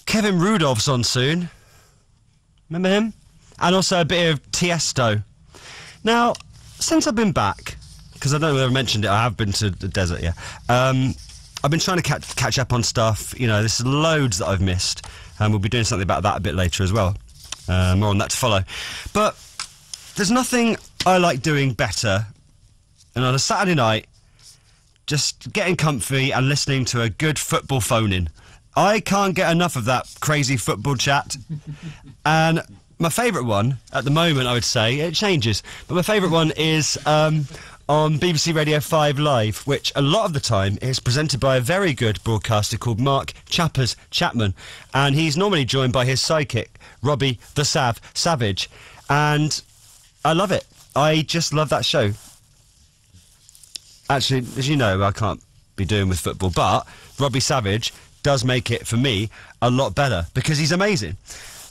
Kevin Rudolph's on soon. Remember him? And also a bit of Tiesto. Now, since I've been back, because I don't know whether I mentioned it, I have been to the desert, yeah. I've been trying to catch up on stuff. You know, there's loads that I've missed. And we'll be doing something about that a bit later as well. More on that to follow. But there's nothing I like doing better than on a Saturday night, just getting comfy and listening to a good football phone-in. I can't get enough of that crazy football chat. And my favourite one, at the moment, I would say, it changes, but my favourite one is on BBC Radio 5 Live, which a lot of the time is presented by a very good broadcaster called Mark Chappers Chapman, and he's normally joined by his sidekick, Robbie the Savage, and I love it. I just love that show. Actually, as you know, I can't be doing with football, but Robbie Savage does make it, for me, a lot better, because he's amazing.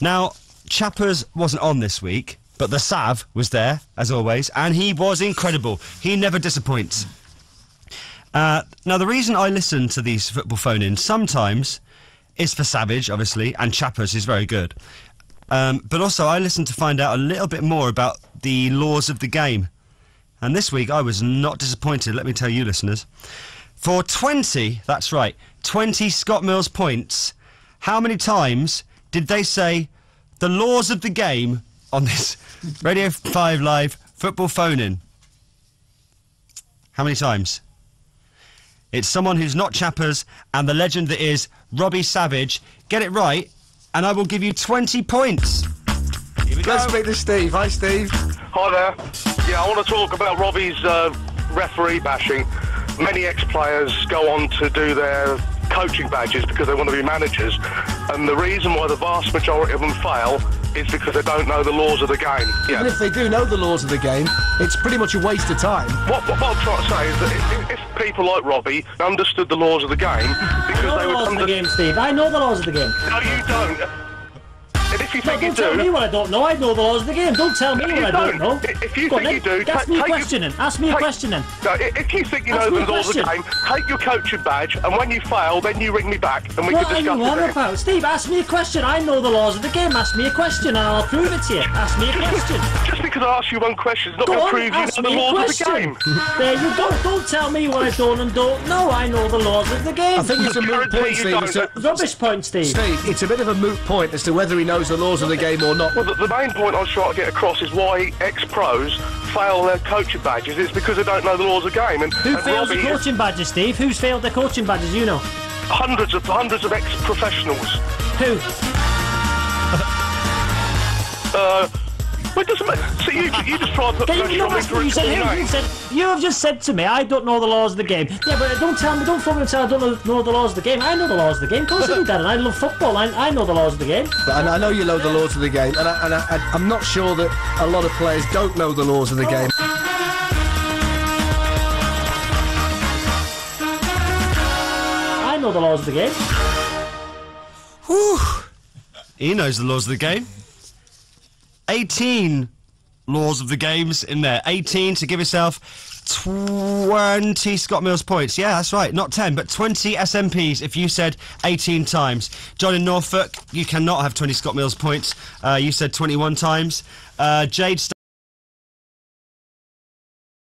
Now, Chappers wasn't on this week, but the Sav was there, as always, and he was incredible. He never disappoints. Now, the reason I listen to these football phone-ins sometimes is for Savage, obviously, and Chappers is very good. But also, I listen to find out a little bit more about the laws of the game. And this week, I was not disappointed, let me tell you, listeners. For 20, that's right, 20 Scott Mills points, how many times did they say the laws of the game on this Radio 5 Live football phone-in? How many times? It's someone who's not Chappers and the legend that is Robbie Savage. Get it right, and I will give you 20 points. Here we go. Let's speak to Steve. Hi, Steve. Hi there. Yeah, I want to talk about Robbie's referee bashing. Many ex-players go on to do their coaching badges because they want to be managers, and the reason why the vast majority of them fail is because they don't know the laws of the game. Yeah. Even if they do know the laws of the game, it's pretty much a waste of time. What I'm trying to say is that if people like Robbie understood the laws of the game, because I know the laws of the game, Steve. I know the laws of the game. No, you don't. And if you think you don't do... tell me what I don't know. I know the laws of the game. Don't tell me what I don't know. If you think you do... Ask me a question then. Ask me a question then. No, if you think you know the laws of the game, take your coaching badge, and when you fail, then you ring me back, and we can discuss it then. What are you on about? Steve, ask me a question. I know the laws of the game. Ask me a question, and I'll prove it to you. Ask me a question. Just because I ask you one question is not going to prove you know the laws of the game. There you go. Don't tell me what I don't and don't know. I know the laws of the game. I think it's a moot point, Steve. Rubbish point, Steve. Steve, it's a bit of a moot point as to whether he knows the laws of the game or not. Well, the main point I was trying to get across is why ex-pros fail their coaching badges. It's because they don't know the laws of the game. Who fails the coaching badges, Steve? Who's failed their coaching badges, you know? Hundreds of ex-professionals. Who? Well, it doesn't matter. So you just try and put pressure on me for a name. You have just said to me, I don't know the laws of the game. Yeah, but don't tell me, don't phone me and say I don't know the laws of the game. I know the laws of the game. Of course I do, Darren. I love football. I know the laws of the game. But I know you know the laws of the game, and I'm not sure that a lot of players don't know the laws of the game. I know the laws of the game. Whew. He knows the laws of the game. 18 laws of the games in there. 18 to give yourself 20 Scott Mills points. Yeah, that's right. Not 10, but 20 SMPs if you said 18 times. John in Norfolk, you cannot have 20 Scott Mills points. You said 21 times. Jade